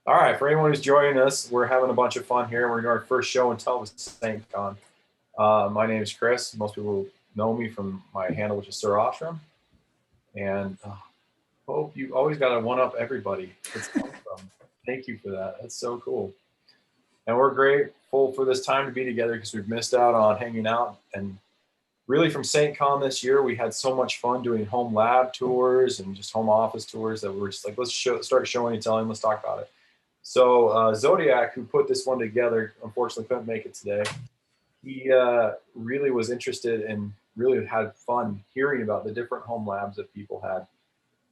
All right, for anyone who's joining us, we're having a bunch of fun here. We're doing our first show and tell with SAINTCON. My name is Chris. Most people know me from my handle, which is Sir Ostrom. And hope you always got to one up everybody. It's awesome. Thank you for that. That's so cool. And we're grateful for this time to be together because we've missed out on hanging out. And really, from SAINTCON this year, we had so much fun doing home lab tours and just home office tours that we were just like, start showing and telling. Let's talk about it. So Zodiac, who put this one together, unfortunately couldn't make it today. He really was interested and really had fun hearing about the different home labs that people had.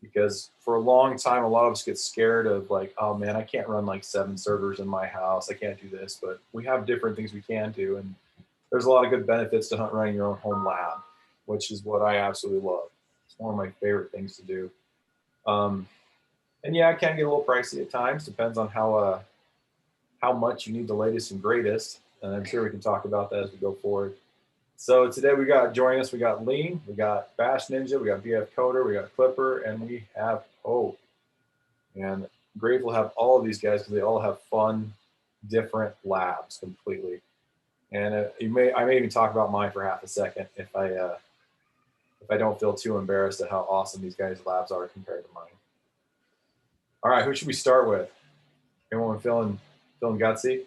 Because for a long time, a lot of us get scared of like, oh man, I can't run like 7 servers in my house. I can't do this. But we have different things we can do. And there's a lot of good benefits to running your own home lab, which is what I absolutely love. It's one of my favorite things to do. Um, and yeah, it can get a little pricey at times. Depends on how much you need the latest and greatest. And I'm sure we can talk about that as we go forward. So today we got joining us, we got Lean, we got Bash Ninja, we got BF Coder, we got Clipper, and we have Hope. And grateful to have all of these guys because they all have fun, different labs completely. And I may even talk about mine for half a second if I don't feel too embarrassed at how awesome these guys' labs are compared to mine. All right, who should we start with? Anyone feeling gutsy?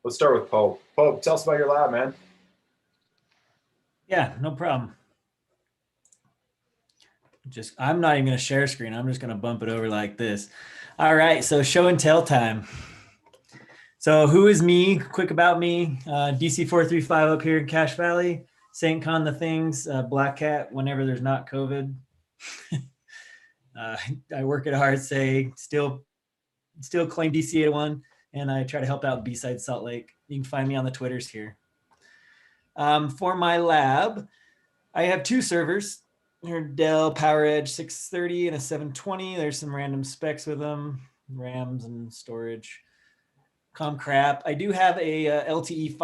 Let's start with Pope. Pope, tell us about your lab, man. Yeah, no problem. I'm not even going to share screen. I'm just going to bump it over like this. All right, so show and tell time. So who is me? Quick about me. DC435 up here in Cache Valley. SAINTCON the things. Black Cat whenever there's not COVID. I work at RSA. Still claim DC801, and I try to help out B-Side Salt Lake. You can find me on the Twitters here. For my lab, I have 2 servers. They're Dell PowerEdge 630 and a 720. There's some random specs with them, RAMs and storage. Crap. I do have a LTE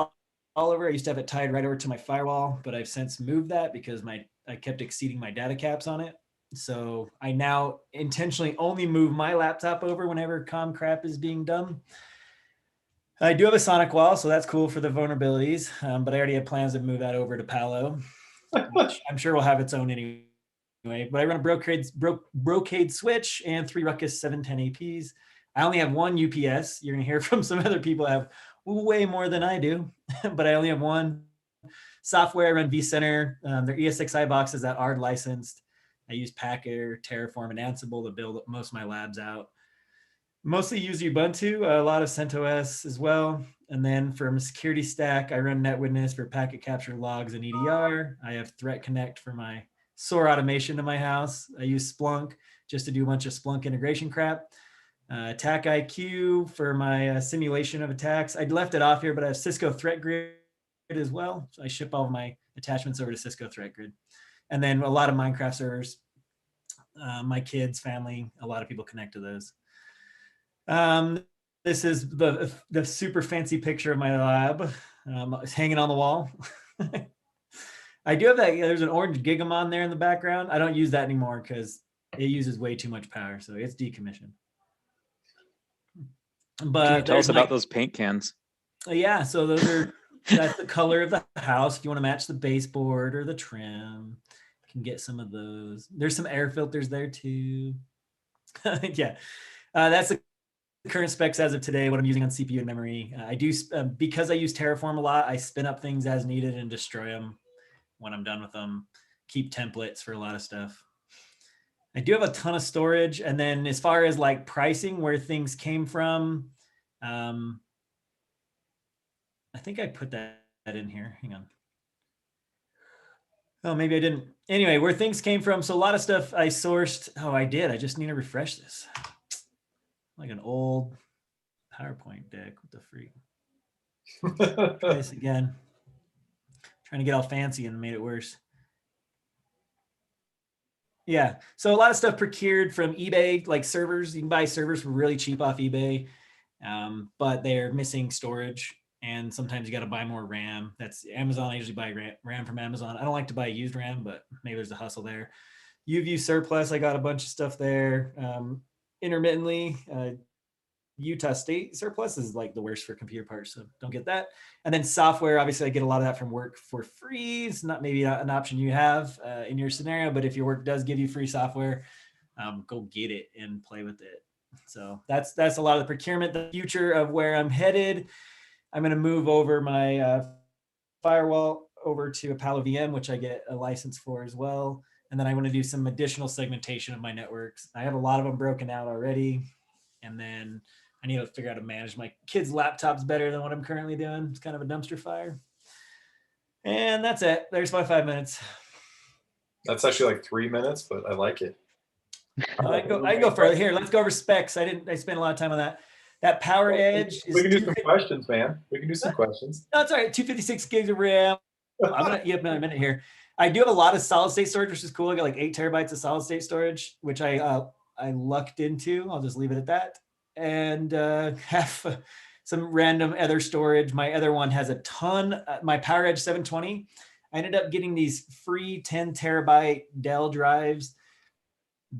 follower. I used to have it tied right over to my firewall, but I've since moved that because I kept exceeding my data caps on it. So I now intentionally only move my laptop over whenever crap is being done. I do have a Sonic wall, so that's cool for the vulnerabilities, but I already have plans to move that over to Palo, which I'm sure will have its own anyway. But I run a Brocade switch and 3 Ruckus 710 APs. I only have 1 UPS. You're going to hear from some other people that have way more than I do, but I only have 1. Software, I run vCenter. They're ESXi boxes that are licensed. I use Packer, Terraform, and Ansible to build most of my labs out. Mostly use Ubuntu, a lot of CentOS as well. And then from a security stack, I run NetWitness for packet capture logs and EDR. I have Threat Connect for my SOAR automation to my house. I use Splunk just to do a bunch of Splunk integration crap. Attack IQ for my simulation of attacks. I left it off here, but I have Cisco Threat Grid as well. So I ship all of my attachments over to Cisco Threat Grid. And then a lot of Minecraft servers. My kids, family, a lot of people connect to those. This is the super fancy picture of my lab. It's hanging on the wall. I do have that. There's an orange Gigamon there in the background. I don't use that anymore because it uses way too much power, so it's decommissioned. But can you tell us about those paint cans? Yeah, so that's the color of the house. If you want to match the baseboard or the trim, you can get some of those. There's some air filters there too. Yeah, that's the current specs as of today, what I'm using on CPU and memory. I do, because I use Terraform a lot, I spin up things as needed and destroy them when I'm done with them. Keep templates for a lot of stuff. I do have a ton of storage. And then as far as like pricing, where things came from, I think I put that in here. Hang on. Oh, maybe I didn't. Anyway, where things came from. So a lot of stuff I sourced. Oh, I did. I just need to refresh this. Like an old PowerPoint deck. What the freak? Try this again. Trying to get all fancy and made it worse. Yeah, so a lot of stuff procured from eBay, like servers. You can buy servers for really cheap off eBay, but they're missing storage, and sometimes you got to buy more RAM. That's Amazon. I usually buy RAM from Amazon. I don't like to buy used RAM, but maybe there's a hustle there. UView surplus. I got a bunch of stuff there. Intermittently, Utah State surplus is like the worst for computer parts, so don't get that. And then software, obviously I get a lot of that from work for free. It's not maybe not an option you have in your scenario, but if your work does give you free software, go get it and play with it. So that's a lot of the procurement. The future of where I'm headed, I'm going to move over my firewall over to a Palo VM, which I get a license for as well. And then I want to do some additional segmentation of my networks. I have a lot of them broken out already. And then I need to figure out how to manage my kids' laptops better than what I'm currently doing. It's kind of a dumpster fire. And that's it. There's my 5 minutes. That's actually like 3 minutes, but I like it. I can go further. Here, let's go over specs. I spent a lot of time on that. That Power Edge is. We can do some questions, man. We can do some questions. No, it's all right. 256 gigs of RAM. I'm gonna give a minute here. I do have a lot of solid state storage, which is cool. I got like 8 terabytes of solid state storage, which I lucked into. I'll just leave it at that. And have some random other storage. My other one has a ton. My Power Edge 720. I ended up getting these free 10 terabyte Dell drives,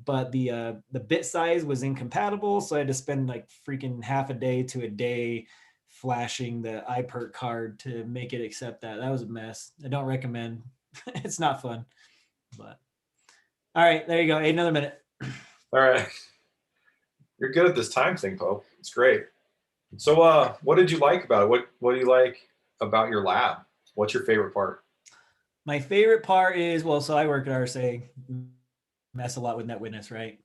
but the bit size was incompatible, so I had to spend like freaking half a day to a day flashing the iPerk card to make it accept that. That was a mess. I don't recommend. It's not fun. But all right, there you go. Another minute. All right. You're good at this time thing, Pope. It's great. So what did you like about it? What do you like about your lab? What's your favorite part? My favorite part is, well, so I work at RSA, mess a lot with NetWitness, right?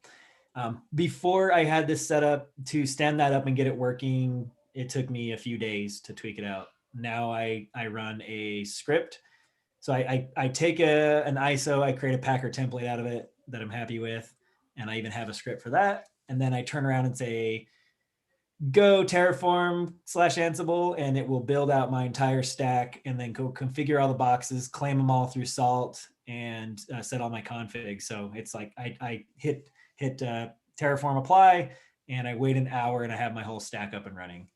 Before I had this set up, to stand that up and get it working, it took me a few days to tweak it out. Now I run a script. So I take an ISO, I create a Packer template out of it that I'm happy with, and I even have a script for that. And then I turn around and say, go Terraform / Ansible, and it will build out my entire stack and then go configure all the boxes, claim them all through Salt, and set all my configs. So it's like I hit Terraform apply, and I wait an hour and I have my whole stack up and running.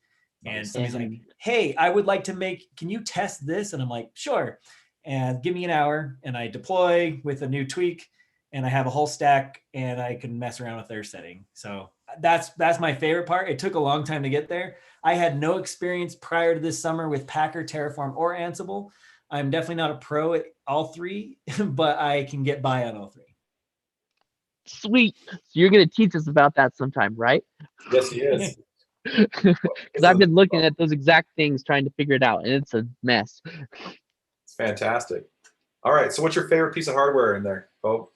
And somebody's like, hey, I would like to can you test this? And I'm like, sure. And give me an hour, and I deploy with a new tweak, and I have a whole stack, and I can mess around with their setting. So that's my favorite part. It took a long time to get there. I had no experience prior to this summer with Packer, Terraform, or Ansible. I'm definitely not a pro at all three, but I can get by on all three. Sweet. So you're going to teach us about that sometime, right? Yes, he is. Because I've been looking at those exact things, trying to figure it out, and it's a mess. It's fantastic. All right. So what's your favorite piece of hardware in there, Pope?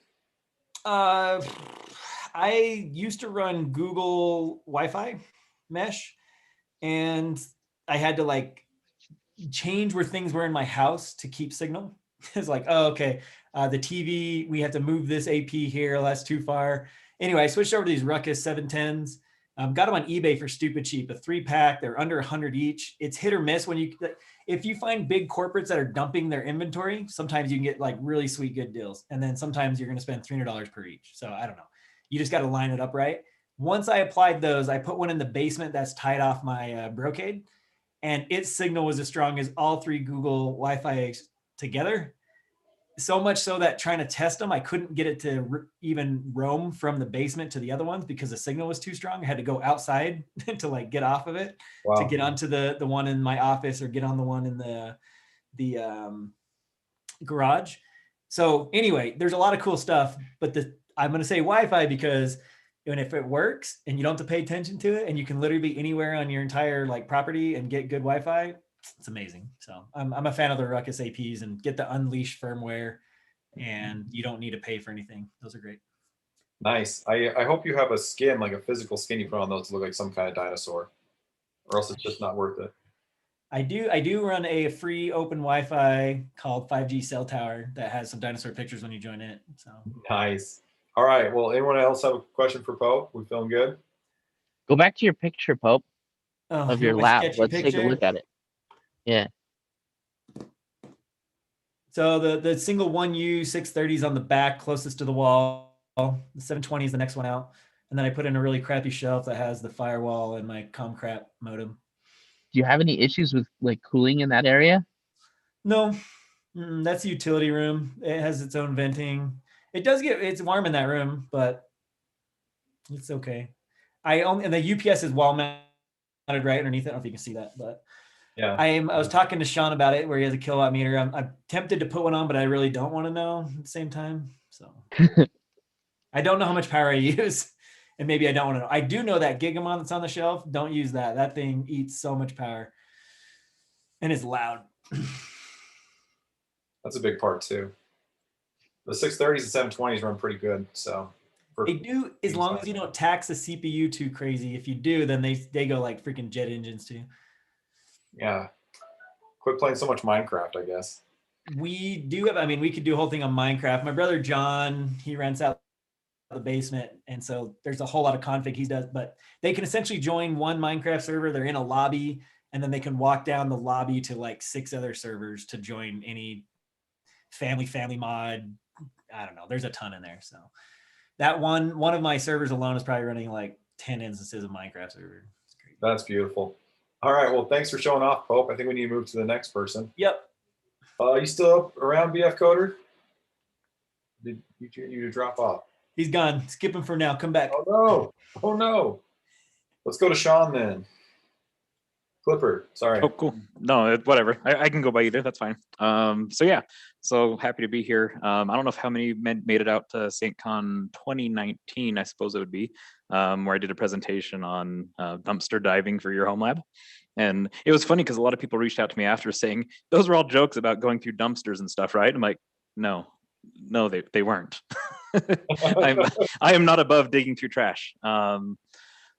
I used to run Google Wi-Fi mesh, and I had to like change where things were in my house to keep signal. It's like, oh, okay, the TV, we have to move this AP here. That's too far. Anyway, I switched over to these Ruckus 710s. Got them on eBay for stupid cheap, a 3-pack. They're under 100 each. It's hit or miss if you find big corporates that are dumping their inventory, sometimes you can get like really sweet, good deals. And then sometimes you're going to spend $300 per each. So I don't know. You just got to line it up right. Once I applied those, I put one in the basement that's tied off my Brocade, and its signal was as strong as all 3 Google Wi-Fi together. So much so that trying to test them, I couldn't get it to even roam from the basement to the other ones because the signal was too strong. I had to go outside to like get off of it to get onto the one in my office or get on the one in the garage. So anyway, there's a lot of cool stuff, but I'm going to say Wi-Fi because if it works and you don't have to pay attention to it and you can literally be anywhere on your entire like property and get good Wi-Fi, it's amazing. So I'm a fan of the Ruckus APs and get the Unleash firmware, and you don't need to pay for anything. Those are great. Nice. I hope you have a skin, like a physical skin you put on those to look like some kind of dinosaur, or else it's just not worth it. I do run a free open Wi-Fi called 5G Cell Tower that has some dinosaur pictures when you join it. So nice. All right. Well, anyone else have a question for Pope? We feeling good? Go back to your picture, Pope, of your lab. Let's take a look at it. Yeah. So the single 1U 630 is on the back closest to the wall. The 720 is the next one out. And then I put in a really crappy shelf that has the firewall and my Comcrap modem. Do you have any issues with like cooling in that area? No, that's the utility room. It has its own venting. It's warm in that room, but it's okay. And the UPS is wall right underneath it. I don't know if you can see that, but yeah. I was talking to Sean about it, where he has a kilowatt meter. I'm tempted to put one on, but I really don't want to know at the same time. So I don't know how much power I use, and maybe I don't want to know. I do know that Gigamon that's on the shelf. Don't use that. That thing eats so much power, and it's loud. That's a big part too. The 630s and 720s run pretty good. So they do, as long as you don't tax the CPU too crazy. If you do, then they go like freaking jet engines too. Yeah. Quit playing so much Minecraft, I guess. We do have, I mean, we could do a whole thing on Minecraft. My brother John, he rents out the basement, and so there's a whole lot of config he does, but they can essentially join one Minecraft server. They're in a lobby, and then they can walk down the lobby to like 6 other servers to join any family mod. I don't know. There's a ton in there. So that one of my servers alone is probably running like 10 instances of Minecraft server. That's beautiful. All right. Well, thanks for showing off, Pope. I think we need to move to the next person. Yep. You still up around, BF Coder? Did you drop off? He's gone. Skip him for now. Come back. Oh no! Oh no! Let's go to Sean then. Clipper, sorry. Oh, cool. No, whatever. I can go by either. That's fine. So yeah, so happy to be here. I don't know if how many made it out to SAINTCON 2019, I suppose it would be, where I did a presentation on dumpster diving for your home lab. And it was funny because a lot of people reached out to me after saying, those were all jokes about going through dumpsters and stuff, right? I'm like, no, they weren't. I am not above digging through trash.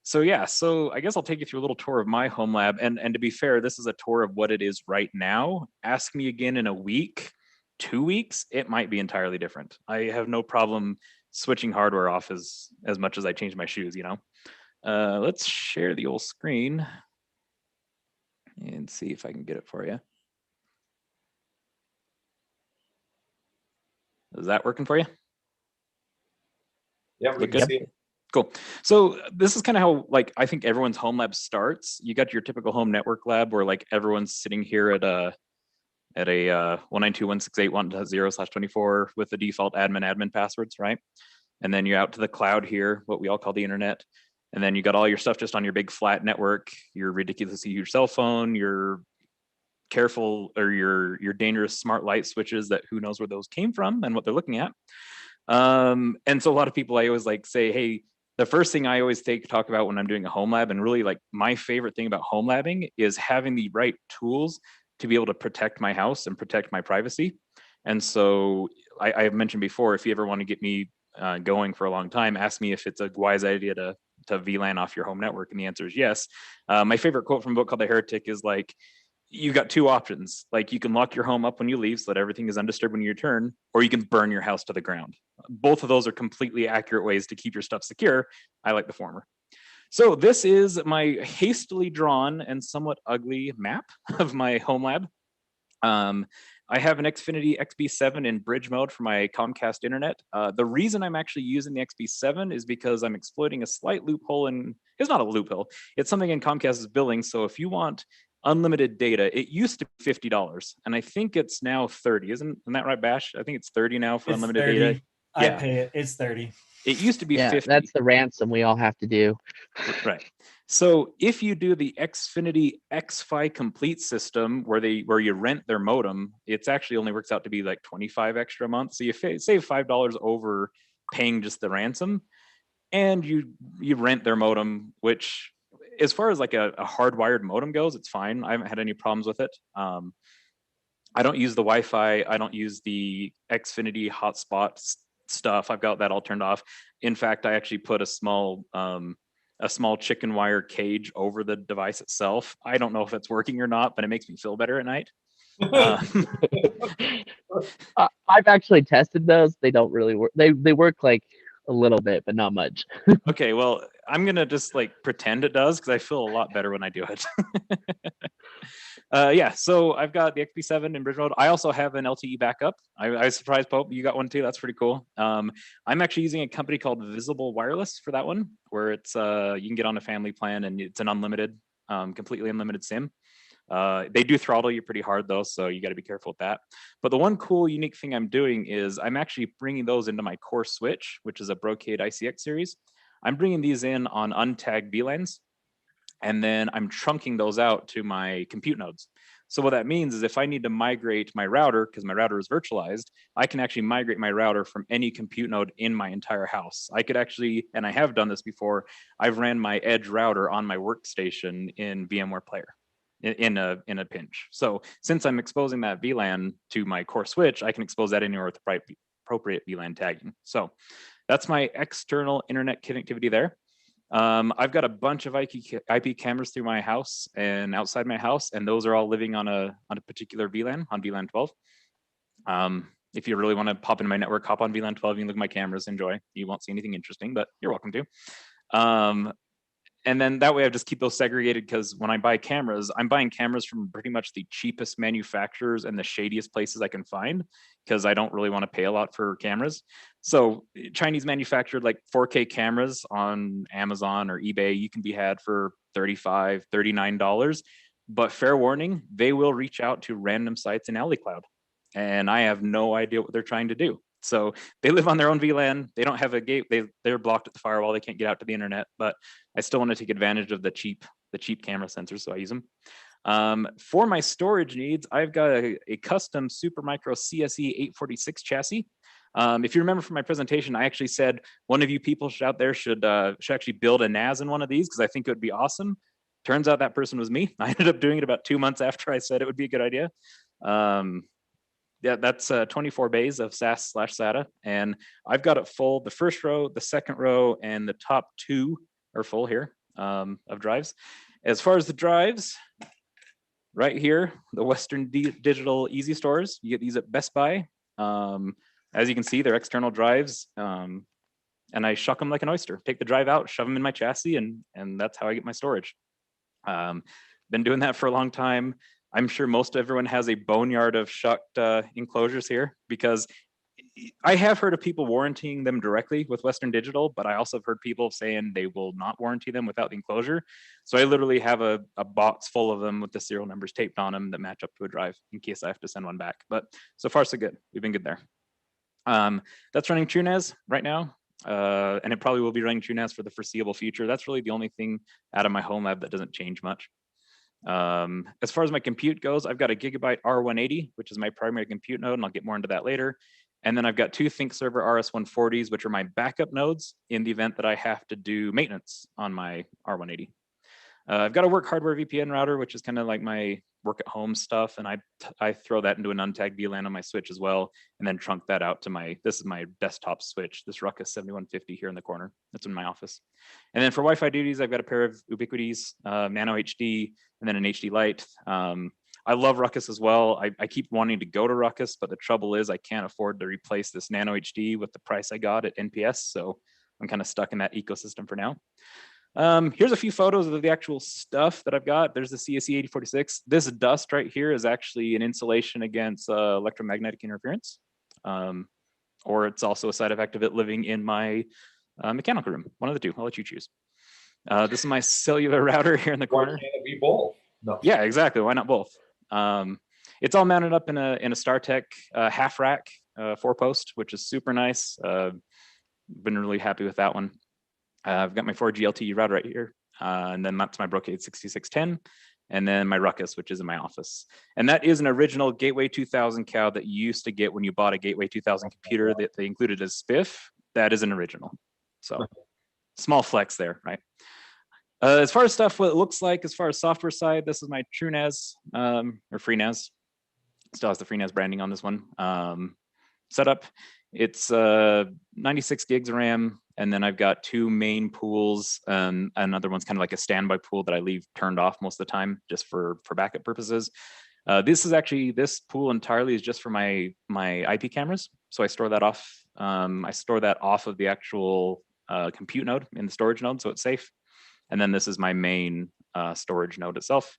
So yeah, so I guess I'll take you through a little tour of my home lab. And to be fair, this is a tour of what it is right now. Ask me again in a week, 2 weeks, it might be entirely different. I have no problem switching hardware off as much as I change my shoes, you know. Let's share the old screen and see if I can get it for you. Is that working for you? Yeah, we can see it. Cool. So this is kind of how, like, I think everyone's home lab starts. You got your typical home network lab where like everyone's sitting here at a 192.168.1.0/24 with the default admin passwords, right? And then you're out to the cloud here, what we all call the internet. And then you got all your stuff just on your big flat network, your ridiculously huge cell phone, your careful or your dangerous smart light switches that who knows where those came from and what they're looking at. And so a lot of people, I always like say, hey, the first thing I always talk about when I'm doing a home lab, and really like my favorite thing about home labbing is having the right tools to be able to protect my house and protect my privacy. And so I've mentioned before, if you ever want to get me going for a long time, ask me if it's a wise idea to VLAN off your home network. And the answer is yes. My favorite quote from a book called The Heretic is like, you got two options. Like you can lock your home up when you leave so that everything is undisturbed when you return, or you can burn your house to the ground. Both of those are completely accurate ways to keep your stuff secure. I like the former. So this is my hastily drawn and somewhat ugly map of my home lab. I have an Xfinity XB7 in bridge mode for my Comcast internet. The reason I'm actually using the XB7 is because I'm exploiting a slight loophole in, it's not a loophole, it's something in Comcast's billing. So if you want unlimited data, it used to be $50 and I think it's now 30. Isn't that right, Bash? I think it's 30 now for unlimited 30. data. I pay it. It's 30. It used to be 50. That's the ransom we all have to do. Right. So if you do the Xfinity XFi Complete system where you rent their modem, it's actually only works out to be like 25 extra a month. So you save $5 over paying just the ransom, and you rent their modem, which as far as like a hardwired modem goes, it's fine. I haven't had any problems with it. I don't use the Wi-Fi. I don't use the Xfinity hotspot stuff. I've got that all turned off. In fact, I actually put a small chicken wire cage over the device itself. I don't know if it's working or not, but it makes me feel better at night. I've actually tested those. They don't really work. They work like a little bit, but not much. Okay, well, I'm gonna just like pretend it does because I feel a lot better when I do it. Yeah, so I've got the XB7 in bridge mode. I also have an LTE backup. I was surprised, Pope, you got one too. That's pretty cool. I'm actually using a company called Visible Wireless for that one, where it's you can get on a family plan and it's an unlimited, completely unlimited SIM. They do throttle you pretty hard though, so you got to be careful with that. But the one cool, unique thing I'm doing is I'm actually bringing those into my core switch, which is a Brocade ICX series. I'm bringing these in on untagged VLANs. And then I'm trunking those out to my compute nodes. So what that means is if I need to migrate my router, because my router is virtualized, I can actually migrate my router from any compute node in my entire house. I could actually, and I have done this before, I've ran my edge router on my workstation in VMware Player in a pinch. So since I'm exposing that VLAN to my core switch, I can expose that anywhere with the appropriate VLAN tagging. So that's my external internet connectivity there. I've got a bunch of IP cameras through my house and outside my house, and those are all living on a particular VLAN, on VLAN 12. If you really want to pop into my network, hop on VLAN 12, you can look at my cameras, enjoy. You won't see anything interesting, but you're welcome to. And then that way I just keep those segregated, because when I buy cameras, I'm buying cameras from pretty much the cheapest manufacturers and the shadiest places I can find, because I don't really want to pay a lot for cameras. So Chinese manufactured like 4K cameras on Amazon or eBay, you can be had for $35, $39. But fair warning, they will reach out to random sites in AlleyCloud. And I have no idea what they're trying to do. So they live on their own VLAN. They don't have a gate. They're blocked at the firewall. They can't get out to the internet, but I still want to take advantage of the cheap camera sensors, so I use them. For my storage needs, I've got a custom Supermicro CSE 846 chassis. If you remember from my presentation, I actually said one of you people out there should actually build a NAS in one of these, because I think it would be awesome. Turns out that person was me. I ended up doing it about 2 months after I said it would be a good idea. Yeah, that's 24 bays of SAS/SATA, and I've got it full. The first row, the second row, and the top 2 are full here of drives. As far as the drives, right here, the Western Digital Easy Stores, you get these at Best Buy. As you can see, they're external drives, and I shuck them like an oyster. Take the drive out, shove them in my chassis, and that's how I get my storage. Been doing that for a long time. I'm sure everyone has a boneyard of shucked enclosures here, because I have heard of people warranting them directly with Western Digital, but I also have heard people saying they will not warranty them without the enclosure. So I literally have a box full of them with the serial numbers taped on them that match up to a drive in case I have to send one back. But so far so good. We've been good there. That's running TrueNAS right now. And it probably will be running TrueNAS for the foreseeable future. That's really the only thing out of my home lab that doesn't change much. As far as my compute goes, I've got a Gigabyte R180, which is my primary compute node, and I'll get more into that later. And then I've got 2 ThinkServer RS140s, which are my backup nodes in the event that I have to do maintenance on my R180. I've got a work hardware VPN router, which is kind of like my work at home stuff. And I throw that into an untagged VLAN on my switch as well, and then trunk that out to this is my desktop switch, this Ruckus 7150 here in the corner. That's in my office. And then for Wi-Fi duties, I've got a pair of Ubiquitys, Nano HD, and then an HD Lite. I love Ruckus as well. I keep wanting to go to Ruckus, but the trouble is I can't afford to replace this Nano HD with the price I got at NPS. So I'm kind of stuck in that ecosystem for now. Here's a few photos of the actual stuff that I've got. There's the CSE 8046. This dust right here is actually an insulation against electromagnetic interference. Or it's also a side effect of it living in my mechanical room. One of the two. I'll let you choose. This is my cellular router here in the corner. Why can't it be both? No. Yeah, exactly. Why not both? It's all mounted up in a StarTech half rack 4-post, which is super nice. Been really happy with that one. I've got my 4G LTE router right here, and then that's my Brocade 6610, and then my Ruckus, which is in my office. And that is an original Gateway 2000 cow that you used to get when you bought a Gateway 2000 computer that they included as spiff. That is an original. So small flex there, right? As far as stuff, what it looks like, as far as software side, this is my TrueNAS or FreeNAS. Still has the FreeNAS branding on this one. Setup. It's 96 gigs of RAM, and then I've got 2 main pools. Another one's kind of like a standby pool that I leave turned off most of the time, just for backup purposes. This pool entirely is just for my IP cameras, so I store that off. I store that off of the actual compute node in the storage node, so it's safe. And then this is my main storage node itself.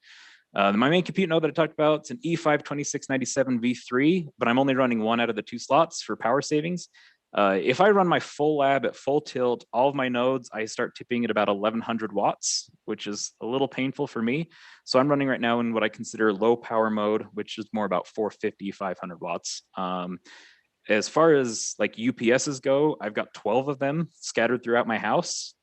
My main compute node that I talked about, it's an E5-2697 V3, but I'm only running 1 out of the 2 slots for power savings. If I run my full lab at full tilt, all of my nodes, I start tipping at about 1100 watts, which is a little painful for me. So I'm running right now in what I consider low power mode, which is more about 450, 500 watts. As far as like UPSs go, I've got 12 of them scattered throughout my house.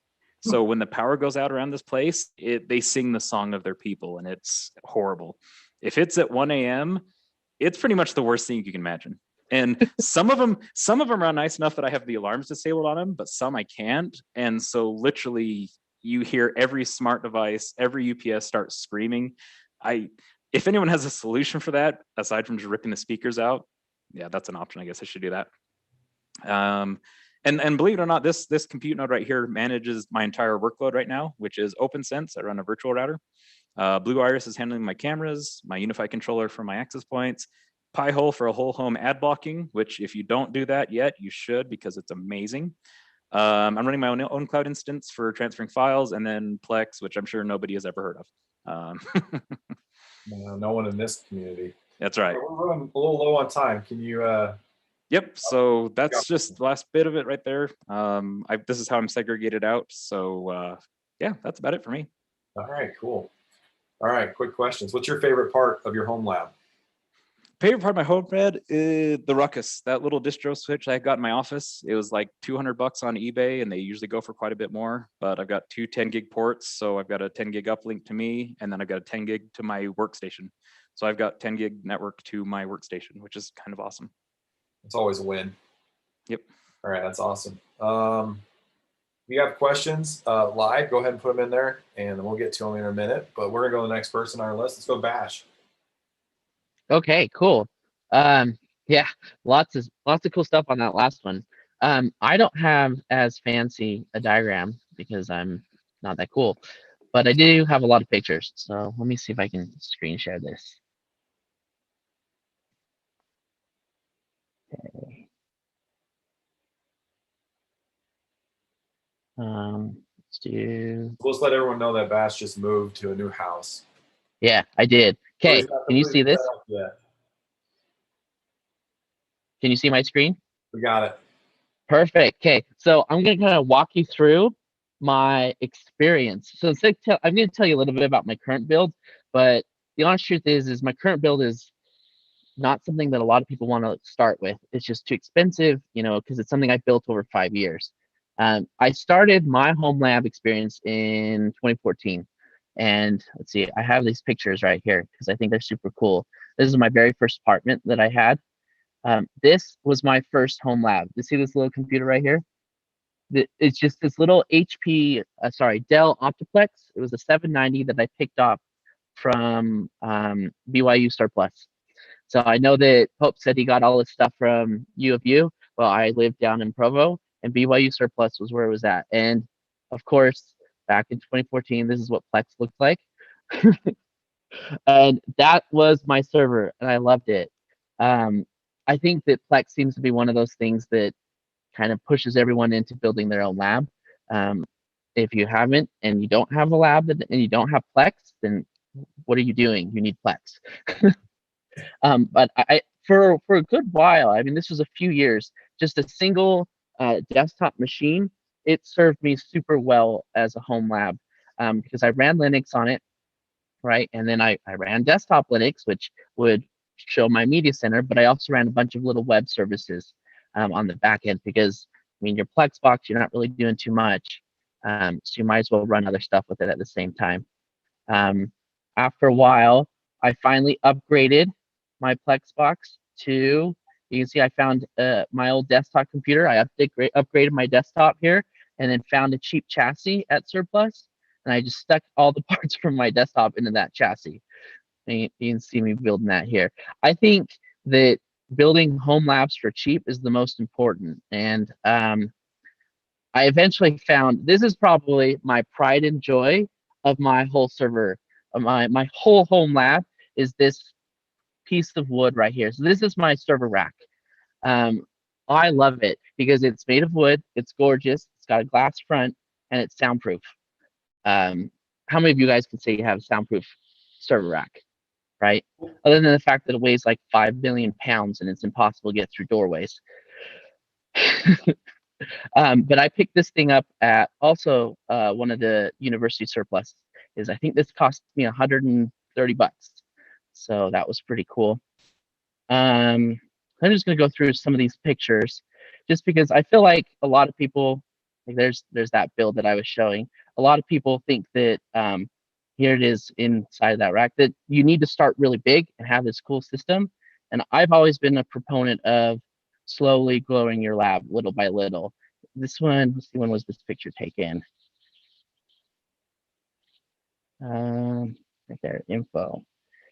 So when the power goes out around this place, they sing the song of their people, and it's horrible. If it's at 1 a.m., it's pretty much the worst thing you can imagine. And some of them are nice enough that I have the alarms disabled on them, but some I can't. And so literally you hear every smart device, every UPS start screaming. If anyone has a solution for that, aside from just ripping the speakers out, yeah, that's an option. I guess I should do that. And believe it or not, this compute node right here manages my entire workload right now, which is OpenSense. I run a virtual router. Blue Iris is handling my cameras, my unified controller for my access points, Pi-hole for a whole home ad blocking, which if you don't do that yet, you should, because it's amazing. I'm running my own cloud instance for transferring files, and then Plex, which I'm sure nobody has ever heard of. No one in this community. That's right. We're running a little low on time. Can you? Yep. So that's just the last bit of it right there. This is how I'm segregated out. So yeah, that's about it for me. All right, cool. All right, quick questions. What's your favorite part of your home lab? Favorite part of my home lab is the Ruckus, that little distro switch I got in my office. It was like $200 on eBay, and they usually go for quite a bit more. But I've got two 10 gig ports, so I've got a 10 gig uplink to me, and then I've got a 10 gig to my workstation. So I've got 10 gig network to my workstation, which is kind of awesome. It's always a win. Yep. All right, that's awesome. If you have questions live, go ahead and put them in there, and we'll get to them in a minute. But we're gonna go to the next person on our list. Let's go Bash. Okay, cool. Yeah, lots of cool stuff on that last one. I don't have as fancy a diagram because I'm not that cool, but I do have a lot of pictures. So let me see if I can screen share this. Okay. Let's do. We'll just let everyone know that Bash just moved to a new house. Yeah, I did. Okay, can you see this? Yeah. Can you see my screen? We got it. Perfect. Okay, so I'm going to kind of walk you through my experience. So I'm going to tell you a little bit about my current build, but the honest truth is my current build is not something that a lot of people want to start with. It's just too expensive, because it's something I built over 5 years. I started my home lab experience in 2014. And let's see, I have these pictures right here because I think they're super cool. This is my very first apartment that I had. This was my first home lab. You see this little computer right here? It's just this little Dell Optiplex. It was a 790 that I picked up from BYU Surplus. So I know that Pope said he got all his stuff from U of U. Well, I lived down in Provo, and BYU Surplus was where it was at. And of course, back in 2014, this is what Plex looked like. And that was my server, and I loved it. I think that Plex seems to be one of those things that kind of pushes everyone into building their own lab. If you haven't, and you don't have a lab, and you don't have Plex, then what are you doing? You need Plex. But for a good while, I mean, this was a few years, just a single desktop machine. It served me super well as a home lab because I ran Linux on it, right? And then I ran desktop Linux, which would show my media center, but I also ran a bunch of little web services on the back end because, I mean, your Plex box, you're not really doing too much. So you might as well run other stuff with it at the same time. After a while, I finally upgraded my Plex box to, you can see I found my old desktop computer. I upgraded my desktop here and then found a cheap chassis at Surplus. And I just stuck all the parts from my desktop into that chassis. And you can see me building that here. I think that building home labs for cheap is the most important. And I eventually found, this is probably my pride and joy of my whole server. My whole home lab is this piece of wood right here. So this is my server rack. I love it because it's made of wood. It's gorgeous. It's got a glass front and it's soundproof. How many of you guys can say you have a soundproof server rack, right? Other than the fact that it weighs like 5 billion pounds and it's impossible to get through doorways. But I picked this thing up at also one of the university surplus. I think this cost me $130. So that was pretty cool. I'm just going to go through some of these pictures just because I feel like a lot of people Like there's that build that I was showing. A lot of people think that here it is inside of that rack, that you need to start really big and have this cool system. And I've always been a proponent of slowly growing your lab little by little. This one, let's see, when was this picture taken? Right there, info.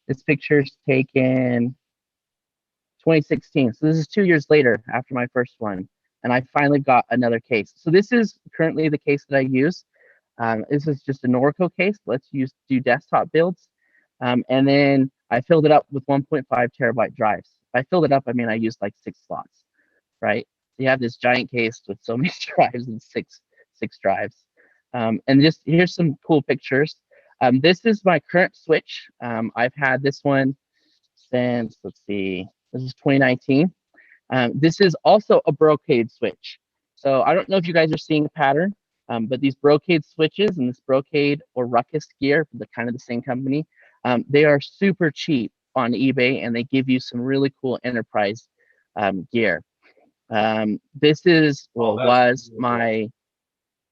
This picture's taken 2016. So this is 2 years later after my first one. And I finally got another case. So this is currently the case that I use. This is just a Norco case. Let's do desktop builds. And then I filled it up with 1.5 terabyte drives. If I filled it up, I mean, I used like 6 slots, right? So you have this giant case with so many drives and six drives. And just here's some cool pictures. This is my current switch. I've had this one since, let's see, this is 2019. This is also a brocade switch. So I don't know if you guys are seeing a pattern, but these brocade switches and this brocade or ruckus gear, the kind of the same company, they are super cheap on eBay, and they give you some really cool enterprise gear. This is, well, was my,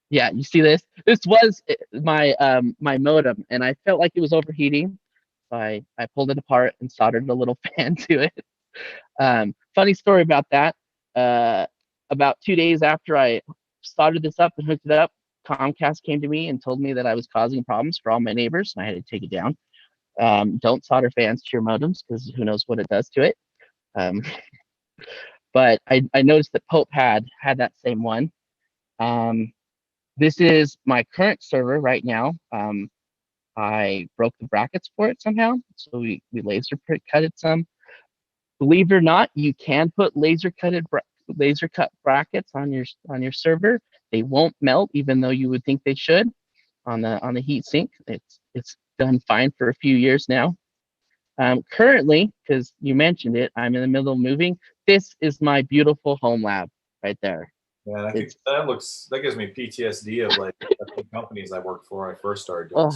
yeah, you see this? This was my my modem, and I felt like it was overheating. So I pulled it apart and soldered a little fan to it. Funny story about that. About 2 days after I soldered this up and hooked it up, Comcast came to me and told me that I was causing problems for all my neighbors, and I had to take it down. Don't solder fans to your modems, because who knows what it does to it. But I noticed that Pope had that same one. This is my current server right now. I broke the brackets for it somehow, so we laser cut it some. Believe it or not, you can put laser cut brackets on your server. They won't melt, even though you would think they should. On the heat sink, it's done fine for a few years now. Currently, because you mentioned it, I'm in the middle of moving. This is my beautiful home lab right there. Yeah, that gives me PTSD of like the companies I worked for when I first started doing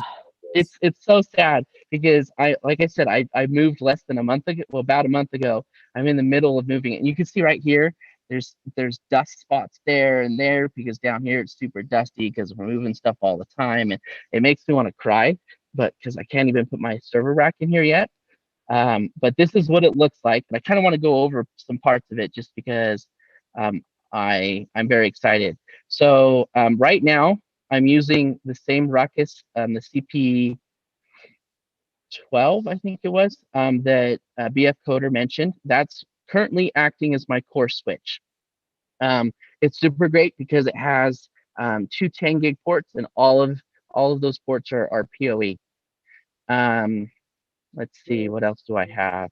this. It's so sad, because like I said, I moved less than a month ago. Well, about a month ago. I'm in the middle of moving, and you can see right here, there's dust spots there and there, because down here it's super dusty because we're moving stuff all the time, and it makes me want to cry, but because I can't even put my server rack in here yet. But this is what it looks like, and I kind of want to go over some parts of it just because I'm very excited. So right now I'm using the same ruckus, the CP12, I think it was, that BF Coder mentioned. That's currently acting as my core switch. It's super great because it has 2 10 gig ports, and all of those ports are PoE. Let's see, what else do I have?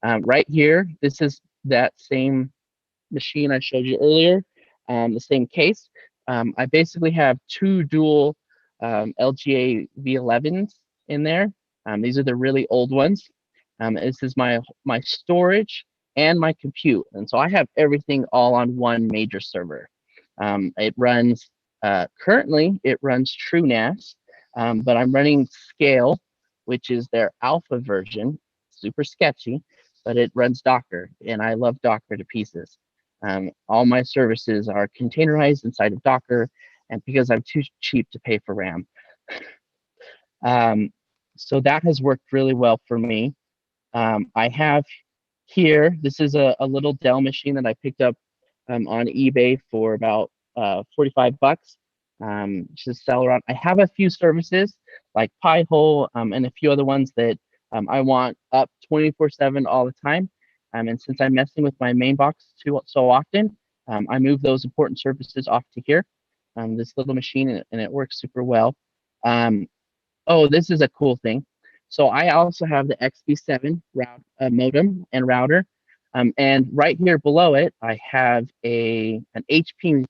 Right here, this is that same machine I showed you earlier, the same case. I basically have 2 dual LGA V11s in there. These are the really old ones. This is my storage and my compute, and so I have everything all on one major server. It runs currently it runs TrueNAS, but I'm running Scale, which is their alpha version. Super sketchy, but it runs Docker, and I love Docker to pieces. All my services are containerized inside of Docker, and because I'm too cheap to pay for RAM. So that has worked really well for me. I have here, this is a little Dell machine that I picked up on eBay for about 45 bucks. Just sell around. I have a few services like Pi-hole and a few other ones that I want up 24/7 all the time. And since I'm messing with my main box so often, I move those important services off to here, this little machine, and it works super well. Oh, this is a cool thing. So I also have the XB7 modem and router. And right here below it, I have an HP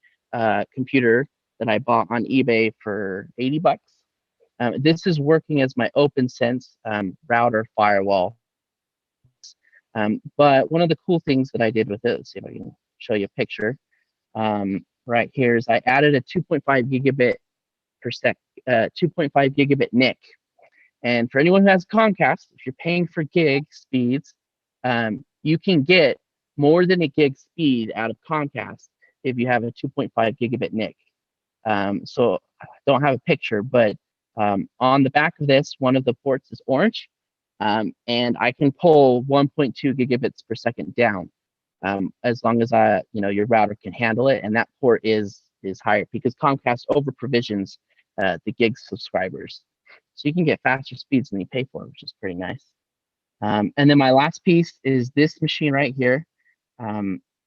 computer that I bought on eBay for 80 bucks. This is working as my OpenSense router firewall. But one of the cool things that I did with it, let's see if I can show you a picture. Right here is I added a 2.5 gigabit per sec, 2.5 gigabit NIC. And for anyone who has Comcast, if you're paying for gig speeds, you can get more than a gig speed out of Comcast if you have a 2.5 gigabit NIC. So I don't have a picture, but on the back of this, one of the ports is orange, and I can pull 1.2 gigabits per second down, as long as your router can handle it, and that port is higher because Comcast over provisions the gig subscribers, so you can get faster speeds than you pay for, which is pretty nice. And then my last piece is this machine right here.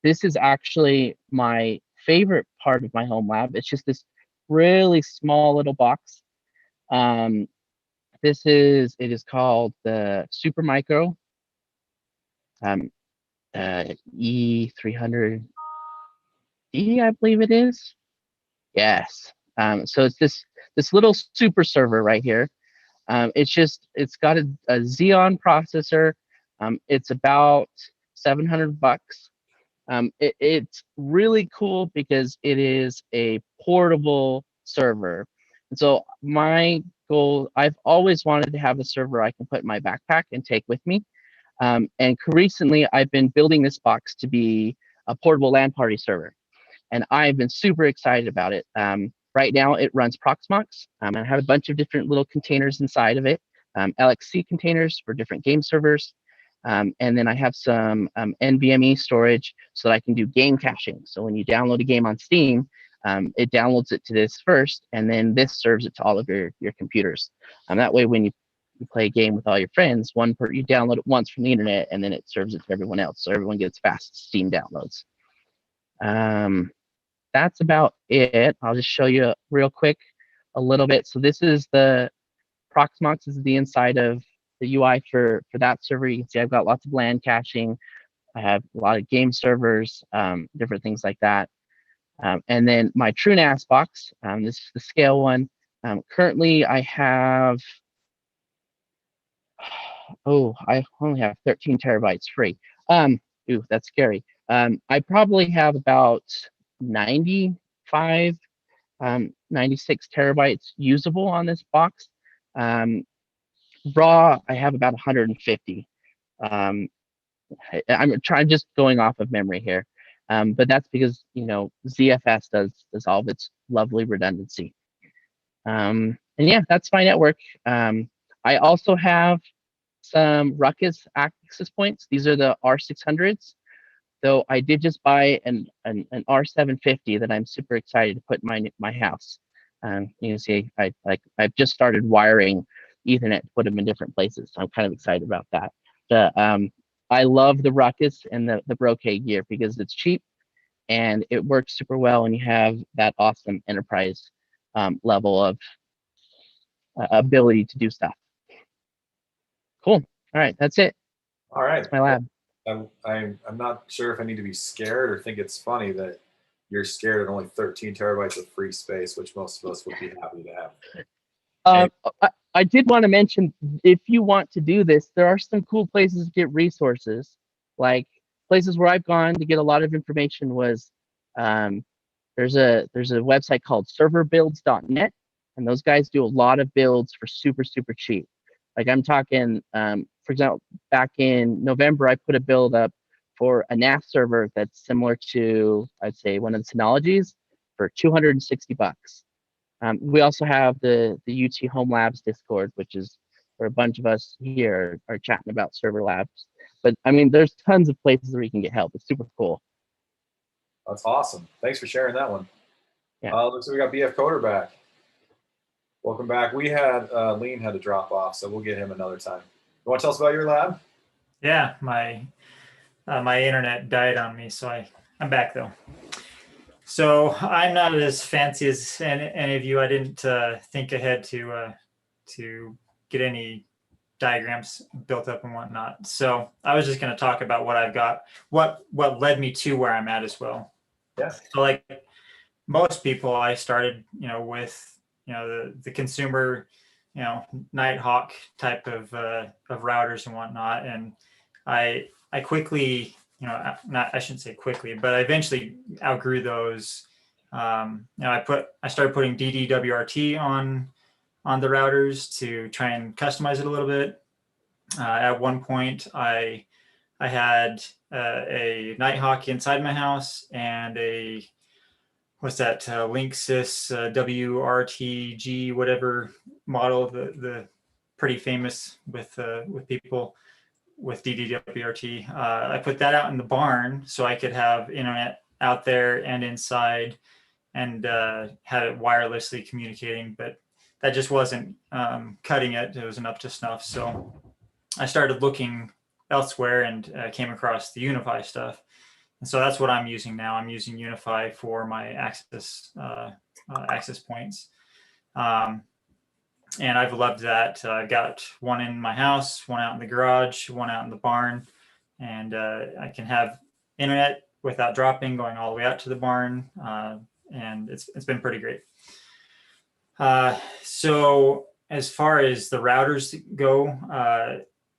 This is actually my favorite part of my home lab. It's just this really small little box. It is called the Super Micro E300E, I believe it is. Yes. So it's this little super server right here. It's got a Xeon processor. It's about $700. It's really cool because it is a portable server. And so my goal, I've always wanted to have a server I can put in my backpack and take with me. And recently I've been building this box to be a portable LAN party server. And I've been super excited about it. Right now it runs Proxmox, and I have a bunch of different little containers inside of it, LXC containers for different game servers. And then I have some NVMe storage so that I can do game caching. So when you download a game on Steam, it downloads it to this first, and then this serves it to all of your computers. That way, when you play a game with all your friends, you download it once from the internet, and then it serves it to everyone else, so everyone gets fast Steam downloads. That's about it. I'll just show you real quick a little bit. So this is the Proxmox, is the inside of the UI for that server. You can see I've got lots of LAN caching. I have a lot of game servers, different things like that. And then my TrueNAS box, this is the scale one. Currently I have, I only have 13 terabytes free. Ooh, that's scary. I probably have about 95, 96 terabytes usable on this box. Raw, I have about 150. I'm just going off of memory here, but that's because ZFS does all of its lovely redundancy. And yeah, that's my network. I also have some Ruckus access points. These are the R600s. Though I did just buy an R750 that I'm super excited to put in my house. You can see I've just started wiring Ethernet to put them in different places. So I'm kind of excited about that. But I love the Ruckus and the Brocade gear because it's cheap and it works super well, and you have that awesome enterprise level of ability to do stuff. Cool. All right, that's it. All right. That's my lab. I'm not sure if I need to be scared or think it's funny that you're scared at only 13 terabytes of free space, which most of us would be happy to have. I did want to mention, if you want to do this, there are some cool places to get resources. Like places where I've gone to get a lot of information was, there's a website called serverbuilds.net, and those guys do a lot of builds for super, super cheap. Like I'm talking, for example, back in November, I put a build up for a NAS server that's similar to, I'd say, one of the Synologies for $260. We also have the UT Home Labs Discord, which is where a bunch of us here are chatting about server labs. But I mean, there's tons of places where you can get help. It's super cool. That's awesome. Thanks for sharing that one. Yeah. Looks like we got BF Coder back. Welcome back. We had Lean had to drop off, so we'll get him another time. You want to tell us about your lab? Yeah, my internet died on me, so I'm back though. So I'm not as fancy as any of you. I didn't think ahead to get any diagrams built up and whatnot. So I was just going to talk about what I've got, what led me to where I'm at as well. Yeah. So like most people, I started, with, the consumer, Nighthawk type of routers and whatnot. And I quickly, I shouldn't say quickly, but I eventually outgrew those. I started putting DDWRT on the routers to try and customize it a little bit. At one point, I had a Nighthawk inside my house and a what's that Linksys WRTG whatever model, the pretty famous with people with DDWRT. I put that out in the barn so I could have internet out there and inside, and had it wirelessly communicating, but that just wasn't cutting it. It wasn't up to snuff. So I started looking elsewhere and came across the Unify stuff. And so that's what I'm using now. I'm using Unify for my access points. And I've loved that. I've got one in my house, one out in the garage, one out in the barn, and I can have internet without dropping, going all the way out to the barn, and it's been pretty great. So as far as the routers go,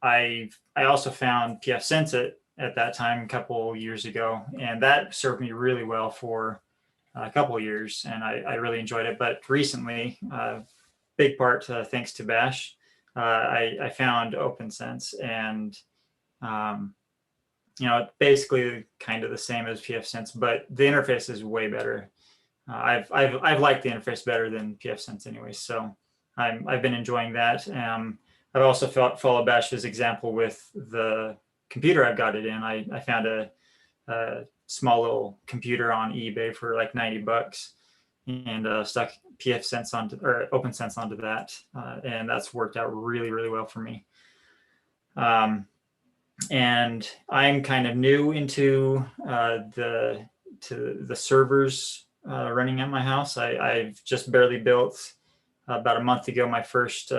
I also found pfSense at that time a couple years ago, and that served me really well for a couple of years, and I really enjoyed it. But recently, big part thanks to Bash, I found OpenSense, and basically kind of the same as pfSense, but the interface is way better. I've liked the interface better than pfSense anyway, so I've been enjoying that. I've also followed Bash's example with the computer I've got it in. I found a small little computer on eBay for like $90, and stuck pfSense onto, or OpenSense onto that, and that's worked out really, really well for me. And I'm kind of new into the servers running at my house. I've just barely built about a month ago my first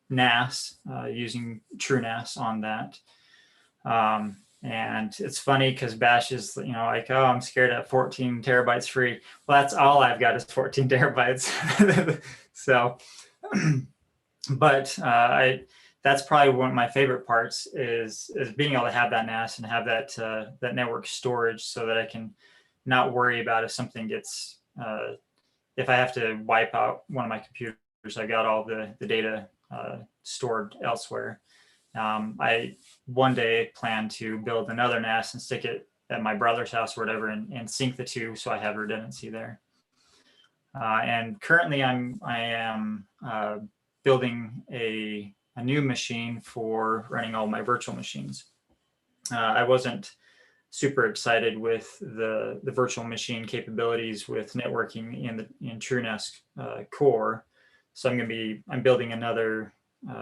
NAS using TrueNAS on that. And it's funny because Bash is, like, oh, I'm scared at 14 terabytes free. Well, that's all I've got is 14 terabytes. So, but that's probably one of my favorite parts is being able to have that NAS and have that network storage, so that I can not worry about if something gets, if I have to wipe out one of my computers, I got all the data stored elsewhere. I one day plan to build another NAS and stick it at my brother's house or whatever, and sync the two so I have redundancy there. And currently I am building a new machine for running all my virtual machines. I wasn't super excited with the virtual machine capabilities with networking in TrueNAS core. So I'm building another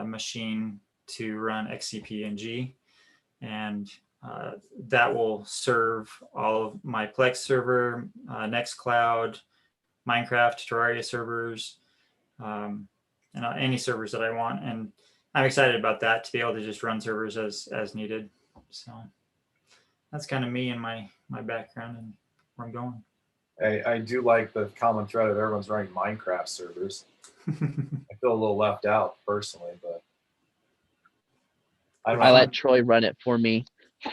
machine to run XCP-ng, and that will serve all of my Plex server, Nextcloud, Minecraft, Terraria servers, and any servers that I want. And I'm excited about that, to be able to just run servers as needed. So that's kind of me and my background and where I'm going. I do like the common thread of everyone's running Minecraft servers. I feel a little left out personally, but I let Troy run it for me.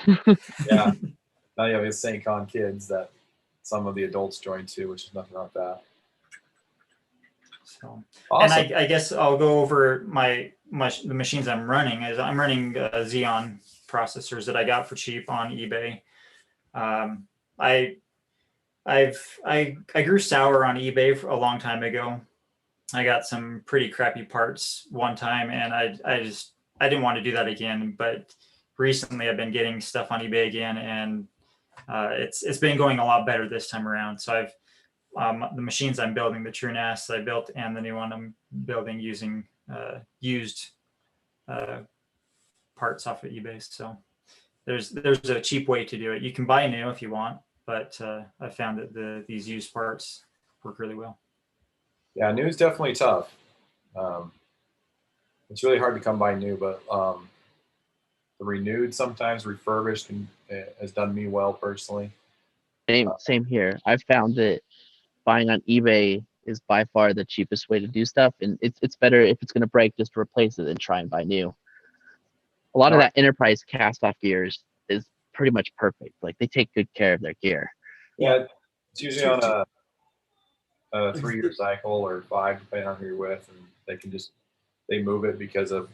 Yeah. Now you have the SAINTCON kids that some of the adults join too, which is nothing wrong with that. So, awesome. And I guess I'll go over the machines I'm running. I'm running Xeon processors that I got for cheap on eBay. I grew sour on eBay for a long time ago. I got some pretty crappy parts one time, and I didn't want to do that again. But recently I've been getting stuff on eBay again, and it's been going a lot better this time around. So I've the machines I'm building, the TrueNAS I built, and the new one I'm building using used parts off of eBay. So there's a cheap way to do it. You can buy new if you want, but I found that these used parts work really well. Yeah, new is definitely tough. It's really hard to come by new, but the renewed, sometimes refurbished, has done me well personally. Same here. I've found that buying on eBay is by far the cheapest way to do stuff, and it's better if it's going to break, just to replace it than try and buy new. A lot of that enterprise cast-off gears is pretty much perfect. Like, they take good care of their gear. Yeah, it's usually on a 3-year cycle or 5, depending on who you're with, and they move it because of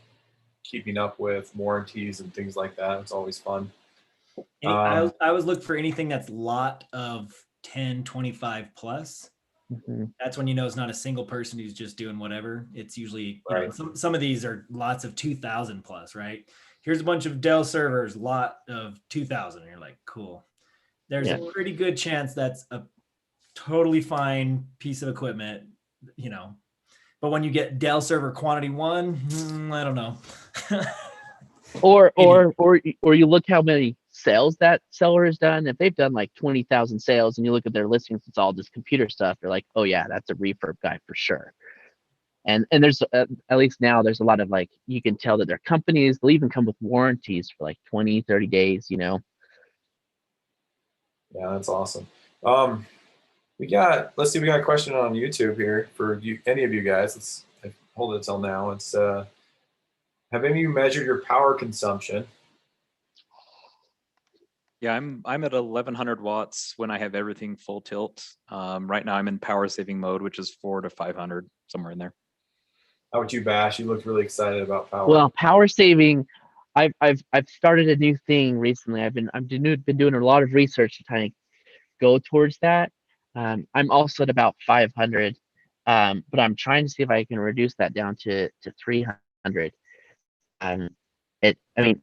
keeping up with warranties and things like that. It's always fun. I always look for anything that's lot of 10, 25 plus. Mhm. That's when you know it's not a single person who's just doing whatever. It's usually, you know, Right. some of these are lots of 2,000 plus, right? Here's a bunch of Dell servers, lot of 2,000. And you're like, cool. There's Yeah. a pretty good chance that's a totally fine piece of equipment, you know. But when you get Dell server quantity 1, I don't know. Or Maybe. or you look how many sales that seller has done. If they've done like 20,000 sales, and you look at their listings, it's all just computer stuff. You're like, oh yeah, that's a refurb guy for sure. And there's at least now there's a lot of like, you can tell that their companies, they'll even come with warranties for like 20, 30 days. You know. Yeah, that's awesome. Let's see, we got a question on YouTube here for you, any of you guys. Let's hold it till now. It's have any of you measured your power consumption? Yeah, I'm at 1100 watts when I have everything full tilt. Right now I'm in power saving mode, which is 400 to 500, somewhere in there. How about you, Bash? You looked really excited about power. Well, power saving, I've started a new thing recently. I've been doing a lot of research to kind of go towards that. I'm also at about 500, but I'm trying to see if I can reduce that down to 300. Um, I mean,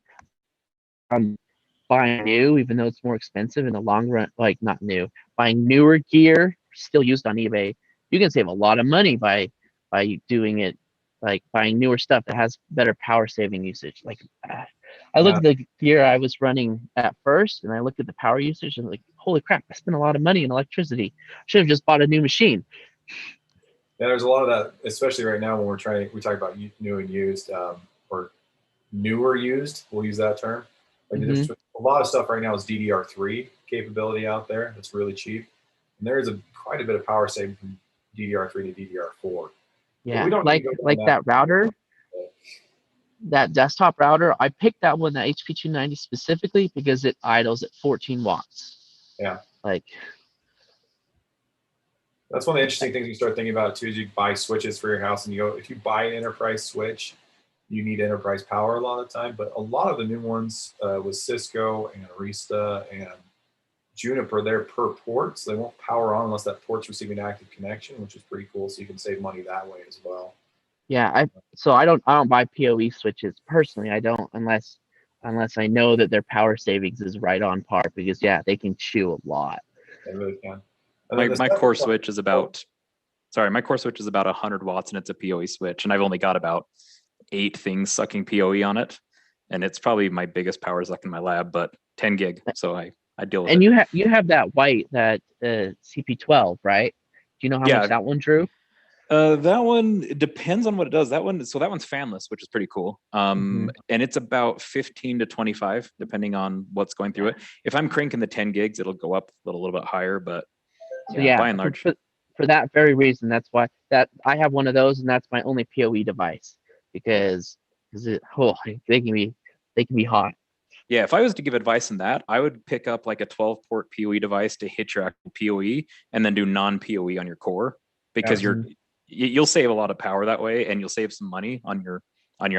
I'm buying new, even though it's more expensive in the long run. Like not new, buying newer gear, still used on eBay. You can save a lot of money by doing it, like buying newer stuff that has better power saving usage. Like I look at the gear I was running at first, and I looked at the power usage, and like, holy crap, I spent a lot of money in electricity. Should have just bought a new machine. Yeah, there's a lot of that, especially right now when we talk about new and used, or newer used. We'll use that term. Like there's a lot of stuff right now is DDR3 capability out there that's really cheap, and there is quite a bit of power saving from DDR3 to DDR4. Yeah, we don't like need to go down that router, that desktop router. I picked that one, that HP290 specifically because it idles at 14 watts. Yeah. Like, that's one of the interesting things you start thinking about too, is you buy switches for your house, and you go, if you buy an enterprise switch, you need enterprise power a lot of the time. But a lot of the new ones with Cisco and Arista and Juniper, they're per port, so they won't power on unless that port's receiving an active connection, which is pretty cool. So you can save money that way as well. yeah, I don't buy PoE switches personally. I don't unless I know that their power savings is right on par, because yeah, they can chew a lot. They really can. My core switch is about, my core switch is about 100 watts, and it's a PoE switch, and I've only got about 8 things sucking PoE on it, and it's probably my biggest power suck in my lab, but 10 gig, so I deal with it. And you have that white, that CP12, right? Do you know how much that one drew? That one, it depends on what it does. That one's fanless, which is pretty cool. And it's about 15 to 25, depending on what's going through it. If I'm cranking the 10 gigs, it'll go up a little bit higher, but by and large. For that very reason, that's why that I have one of those, and that's my only PoE device, because they can be hot. Yeah, if I was to give advice on that, I would pick up like a 12-port PoE device to hit your actual PoE, and then do non-PoE on your core, because you'll save a lot of power that way, and you'll save some money on your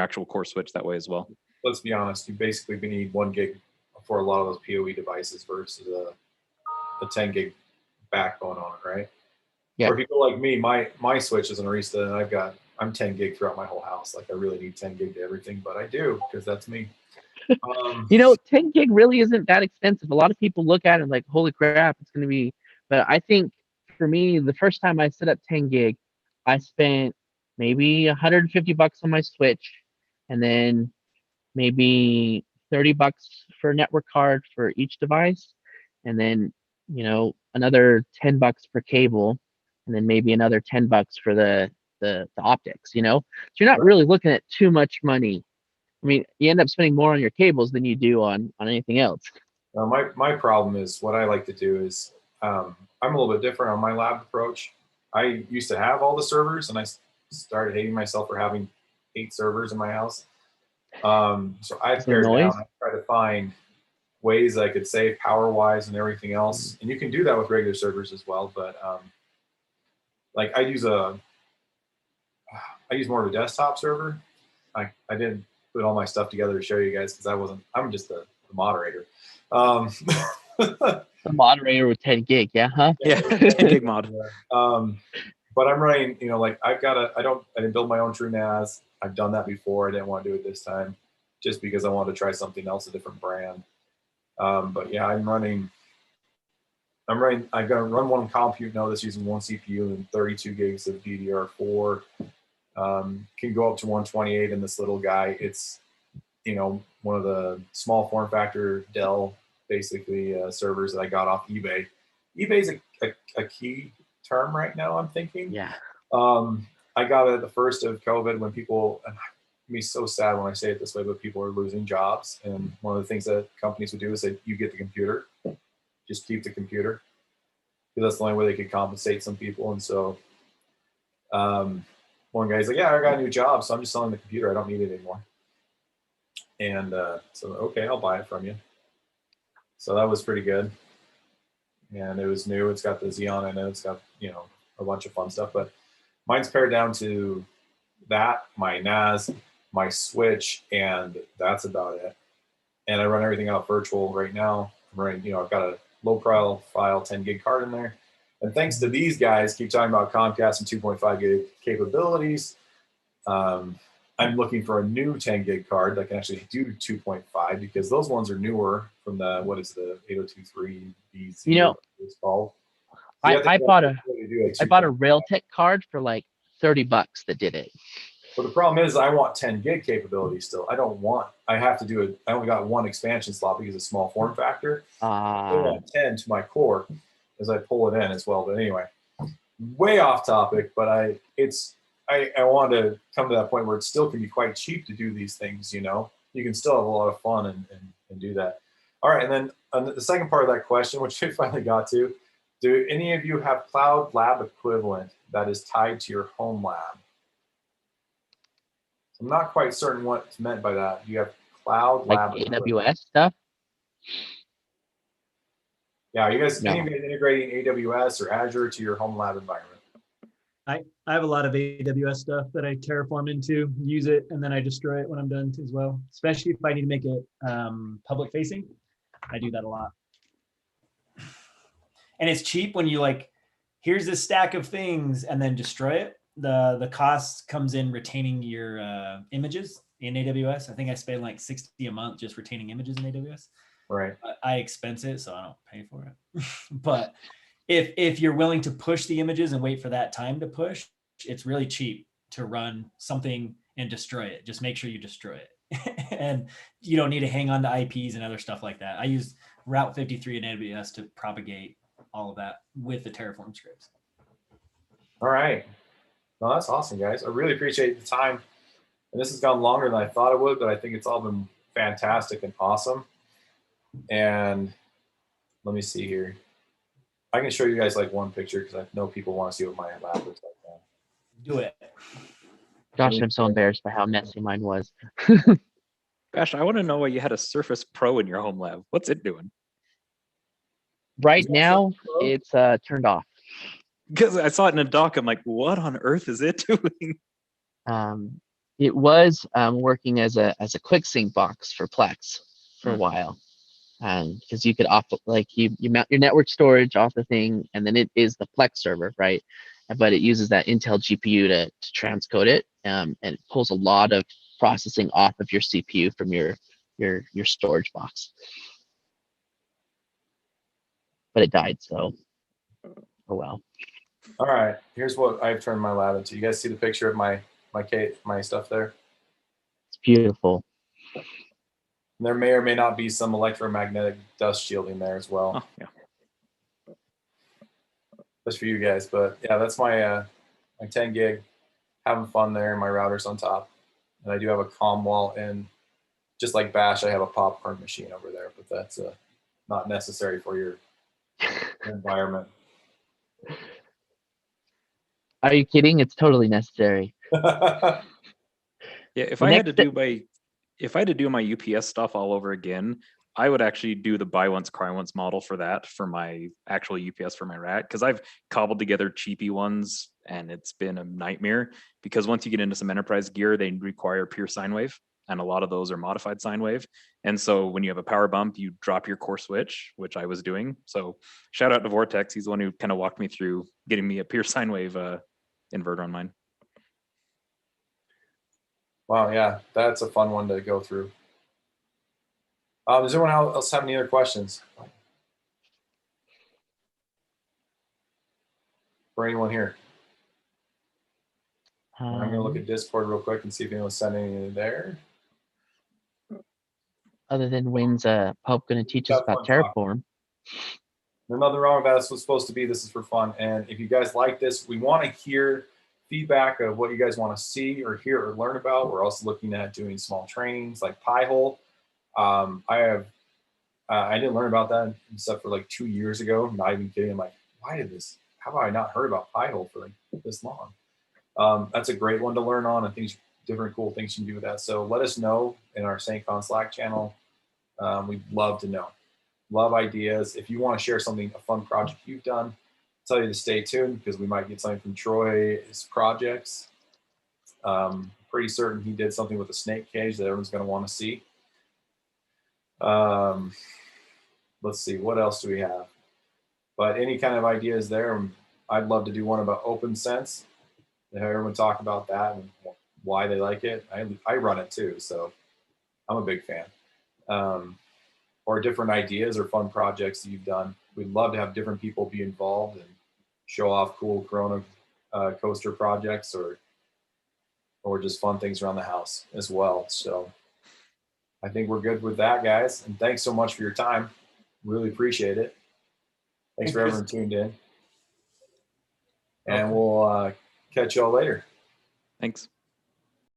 actual core switch that way as well. Let's be honest, you basically need 1 gig for a lot of those PoE devices versus a 10 gig backbone on it, right? Yeah. Or if you go like me, my switch is an Arista, and I'm 10 gig throughout my whole house. Like I really need 10 gig to everything, but I do, because that's me. 10 gig really isn't that expensive. A lot of people look at it like, holy crap, it's going to be. But I think for me, the first time I set up 10 gig, I spent maybe $150 on my switch, and then maybe $30 for a network card for each device, and then another $10 per cable, and then maybe another $10 for the optics. So you're not really looking at too much money. I mean, you end up spending more on your cables than you do on anything else. My problem is, what I like to do is, I'm a little bit different on my lab approach. I used to have all the servers, and I started hating myself for having 8 servers in my house. So I pared down. I try to find ways I could save power-wise and everything else. And you can do that with regular servers as well. But like I use more of a desktop server. I didn't put all my stuff together to show you guys, because I'm just the moderator. The moderator with 10 gig, yeah, huh? Yeah, 10 gig mod. But I'm running, like I didn't build my own true NAS. I've done that before. I didn't want to do it this time just because I wanted to try something else, a different brand. But yeah, I've got to run one compute node that's using one CPU and 32 gigs of DDR4. Can go up to 128 in this little guy. It's, one of the small form factor Dell, basically, servers that I got off eBay. eBay's a key term right now, I'm thinking. Yeah. I got it at the first of COVID when people, and it makes me so sad when I say it this way, but people are losing jobs. And one of the things that companies would do is say, you get the computer, just keep the computer. Because that's the only way they could compensate some people. And so one guy's like, yeah, I got a new job, so I'm just selling the computer. I don't need it anymore. And so, okay, I'll buy it from you. So that was pretty good. And it was new. It's got the Xeon in it. It's got, a bunch of fun stuff. But mine's pared down to that, my NAS, my switch, and that's about it. And I run everything out virtual right now. I'm running, I've got a low profile 10 gig card in there. And thanks to these guys, keep talking about Comcast and 2.5 gig capabilities. I'm looking for a new 10 gig card that can actually do 2.5 because those ones are newer from the 8023B0 it's called. I bought a Realtek card for like $30 that did it. But the problem is I want 10 gig capability still. I have to do it. I only got one expansion slot because it's small form factor. I want 10 to my core as I pull it in as well. But anyway, way off topic, but I want to come to that point where it still can be quite cheap to do these things, You can still have a lot of fun and do that. All right, and then the second part of that question, which we finally got to, do any of you have cloud lab equivalent that is tied to your home lab? I'm not quite certain what's meant by that. You have cloud like lab AWS equivalent. stuff? Yeah, you guys, No. any of you integrating AWS or Azure to your home lab environment? I have a lot of AWS stuff that I terraform into, use it, and then I destroy it when I'm done as well. Especially if I need to make it public facing, I do that a lot. And it's cheap when you here's this stack of things and then destroy it. The cost comes in retaining your images in AWS. I think I spend like $60 a month just retaining images in AWS. Right. I expense it, so I don't pay for it. But if you're willing to push the images and wait for that time to push, it's really cheap to run something and destroy it. Just make sure you destroy it. And you don't need to hang on to IPs and other stuff like that. I use Route 53 in AWS to propagate all of that with the Terraform scripts. All right. No, that's awesome, guys. I really appreciate the time. And this has gone longer than I thought it would, but I think it's all been fantastic and awesome. And let me see here. I can show you guys one picture because I know people want to see what my lab looks like now. Do it. Gosh, I'm so embarrassed by how messy mine was. Gosh, I want to know why you had a Surface Pro in your home lab. What's it doing? Right now, it's turned off. Because I saw it in a dock. I'm like, what on earth is it doing? It was working as a quick sync box for Plex for a while. Because you could you mount your network storage off the thing, and then it is the Plex server, right? But it uses that Intel GPU to transcode it, and it pulls a lot of processing off of your CPU from your storage box. But it died, so oh well. All right, here's what I've turned my lab into. You guys see the picture of my stuff there? It's beautiful. And there may or may not be some electromagnetic dust shielding there as well. Oh, yeah. Just for you guys, but yeah, that's my 10 gig. Having fun there. My router's on top, and I do have a comm wall, and just like Bash, I have a popcorn machine over there, but that's not necessary for your environment. Are you kidding? It's totally necessary. Yeah, if I had to do my UPS stuff all over again, I would actually do the buy once, cry once model for that, for my actual UPS for my rack, because I've cobbled together cheapy ones and it's been a nightmare, because once you get into some enterprise gear, they require pure sine wave. and a lot of those are modified sine wave. And so when you have a power bump, you drop your core switch, which I was doing. So shout out to Vortex. He's the one who kind of walked me through getting me a pure sine wave inverter on mine. Wow, yeah, that's a fun one to go through. Does anyone else have any other questions for anyone here? I'm going to look at Discord real quick and see if anyone's sending anything there. Other than when's Pope going to teach us about Terraform? There's nothing wrong with that. This was supposed to be. This is for fun. And if you guys like this, we want to hear feedback of what you guys want to see or hear or learn about. We're also looking at doing small trainings like Pi-hole. I didn't learn about that except for like 2 years ago. Not even kidding. I'm like, how have I not heard about Pi-hole for like this long? That's a great one to learn on, and different cool things you can do with that. So let us know in our SAINTCON Slack channel. We'd love to know. Love ideas. If you want to share something, a fun project you've done, I'll tell you to stay tuned because we might get something from Troy's projects. Pretty certain he did something with a snake cage that everyone's going to want to see. Let's see, what else do we have? But any kind of ideas there. I'd love to do one about OpenSense. Have everyone talk about that and why they like it. I run it too, so I'm a big fan. Or different ideas or fun projects that you've done. We'd love to have different people be involved and show off cool Corona coaster projects or just fun things around the house as well. So I think we're good with that, guys. And thanks so much for your time. Really appreciate it. Thanks for everyone tuned in. And we'll catch y'all later. Thanks.